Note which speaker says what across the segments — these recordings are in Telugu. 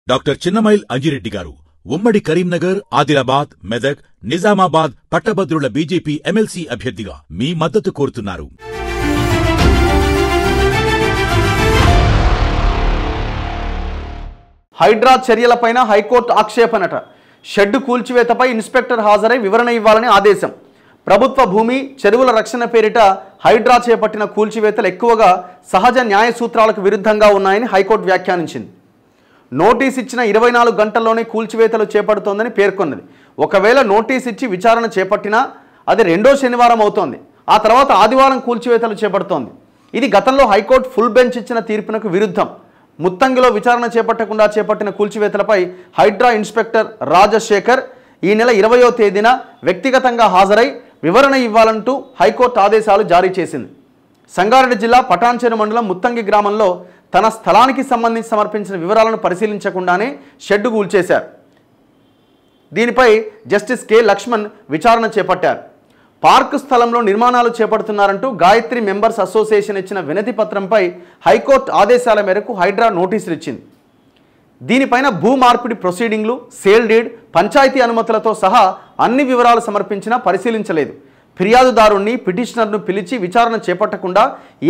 Speaker 1: డాక్టర్ చిన్నమైల్ అంజిరెడ్డి గారు ఉమ్మడి కరీంనగర్, ఆదిలాబాద్, మెదక్, నిజామాబాద్ పట్టభద్రుల బీజేపీ ఎమ్మెల్సీ అభ్యర్థిగా మీ మద్దతు కోరుతున్నారు.
Speaker 2: హైడ్రా చర్యలపైన హైకోర్టు ఆక్షేపణట. షెడ్డు కూల్చివేతపై ఇన్స్పెక్టర్ హాజరై వివరణ ఇవ్వాలని ఆదేశం. ప్రభుత్వ భూమి, చెరువుల రక్షణ పేరిట హైడ్రా చేపట్టిన కూల్చివేతలు ఎక్కువగా సహజ న్యాయ సూత్రాలకు విరుద్ధంగా ఉన్నాయని హైకోర్టు వ్యాఖ్యానించింది. నోటీస్ ఇచ్చిన 24 గంటల్లోనే కూల్చివేతలు చేపడుతోందని పేర్కొన్నది. ఒకవేళ నోటీస్ ఇచ్చి విచారణ చేపట్టినా అది 2వ శనివారం అవుతోంది. ఆ తర్వాత ఆదివారం కూల్చివేతలు చేపడుతోంది. ఇది గతంలో హైకోర్టు ఫుల్ బెంచ్ ఇచ్చిన తీర్పునకు విరుద్ధం. ముత్తంగిలో విచారణ చేపట్టకుండా చేపట్టిన కూల్చివేతలపై హైడ్రా ఇన్స్పెక్టర్ రాజశేఖర్ ఈ నెల 20వ తేదీన వ్యక్తిగతంగా హాజరై వివరణ ఇవ్వాలంటూ హైకోర్టు ఆదేశాలు జారీ చేసింది. సంగారెడ్డి జిల్లా పటాన్చెరు మండలం ముత్తంగి గ్రామంలో తన స్థలానికి సంబంధించి సమర్పించిన వివరాలను పరిశీలించకుండానే షెడ్డు కూల్చేశారు. దీనిపై జస్టిస్ కె లక్ష్మణ్ విచారణ చేపట్టారు. పార్కు స్థలంలో నిర్మాణాలు చేపడుతున్నారంటూ గాయత్రి మెంబర్స్ అసోసియేషన్ ఇచ్చిన వినతి పత్రంపై హైకోర్టు ఆదేశాల మేరకు హైడ్రా నోటీసులు ఇచ్చింది. దీనిపైన భూ మార్పిడి ప్రొసీడింగ్లు, సేల్ డీడ్, పంచాయతీ అనుమతులతో సహా అన్ని వివరాలు సమర్పించినా పరిశీలించలేదు. ఫిర్యాదుదారుణ్ణి, పిటిషనర్ను పిలిచి విచారణ చేపట్టకుండా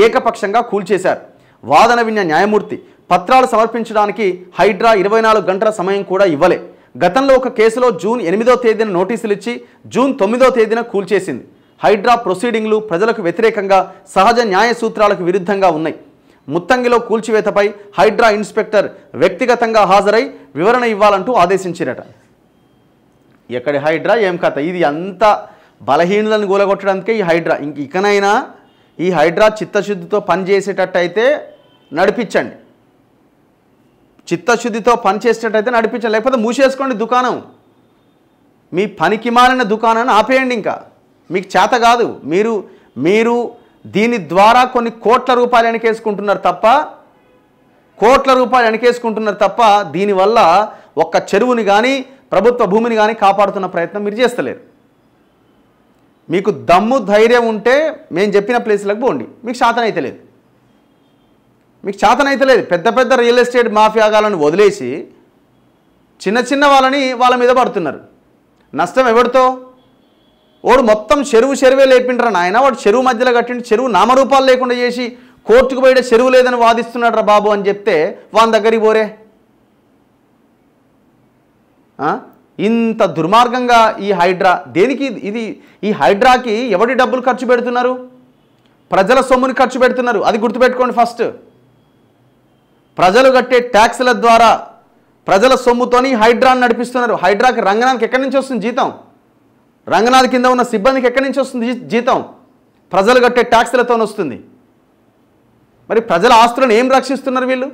Speaker 2: ఏకపక్షంగా కూల్చేశారు. వాదన విన్న న్యాయమూర్తి పత్రాలు సమర్పించడానికి హైడ్రా 24 గంటల సమయం కూడా ఇవ్వలే. గతంలో ఒక కేసులో జూన్ 8వ తేదీన నోటీసులు ఇచ్చి జూన్ 9వ తేదీన కూల్చేసింది. హైడ్రా ప్రొసీడింగ్లు ప్రజలకు వ్యతిరేకంగా, సహజ న్యాయ సూత్రాలకు విరుద్ధంగా ఉన్నాయి. ముత్తంగిలో కూల్చివేతపై హైడ్రా ఇన్స్పెక్టర్ వ్యక్తిగతంగా హాజరై వివరణ ఇవ్వాలంటూ ఆదేశించారట. ఎక్కడి హైడ్రా, ఏం కథ? ఇది అంత బలహీనులను గూలగొట్టడానికే ఈ హైడ్రా. ఇకనైనా ఈ హైడ్రా చిత్తశుద్ధితో పనిచేసేటట్టయితే నడిపించండి. చిత్తశుద్ధితో పనిచేసేటట్టయితే నడిపించండి. లేకపోతే మూసేసుకోండి దుకాణం. మీ పనికి మాలిన దుకాణాన్ని ఆపేయండి. ఇంకా మీకు చేత కాదు. మీరు దీని ద్వారా కొన్ని కోట్ల రూపాయలు వెనకేసుకుంటున్నారు తప్ప దీనివల్ల ఒక్క చెరువుని కానీ ప్రభుత్వ భూమిని కానీ కాపాడుతున్న ప్రయత్నం మీరు చేస్తలేరు. మీకు దమ్ము ధైర్యం ఉంటే మేము చెప్పిన ప్లేస్లకు పోండి. మీకు శాతనైతే లేదు. పెద్ద పెద్ద రియల్ ఎస్టేట్ మాఫియాగాలను వదిలేసి చిన్న వాళ్ళ మీద పడుతున్నారు. నష్టం ఎవరితో? వాడు మొత్తం చెరువే లేపిండ్రా నాయన. వాడు చెరువు మధ్యలో కట్టిండి, చెరువు నామరూపాలు లేకుండా చేసి కోర్టుకు పోయే చెరువు లేదని వాదిస్తున్నాడు రా బాబు అని చెప్తే వాని దగ్గరికి పోరే. ఇంత దుర్మార్గంగా ఈ హైడ్రా దేనికి? ఈ హైడ్రాకి ఎవరి డబ్బులు ఖర్చు పెడుతున్నారు? ప్రజల సొమ్ముని ఖర్చు పెడుతున్నారు. అది గుర్తుపెట్టుకోండి. ఫస్ట్ ప్రజలు కట్టే ట్యాక్సుల ద్వారా ప్రజల సొమ్ముతోని హైడ్రాని నడిపిస్తున్నారు. హైడ్రాకి రంగనాథ్కి ఎక్కడి నుంచి వస్తుంది జీతం? రంగనాథ్ కింద ఉన్న సిబ్బందికి ఎక్కడి నుంచి వస్తుంది జీతం? ప్రజలు కట్టే ట్యాక్సులతో వస్తుంది. మరి ప్రజల ఆస్తులను ఏం రక్షిస్తున్నారు వీళ్ళు?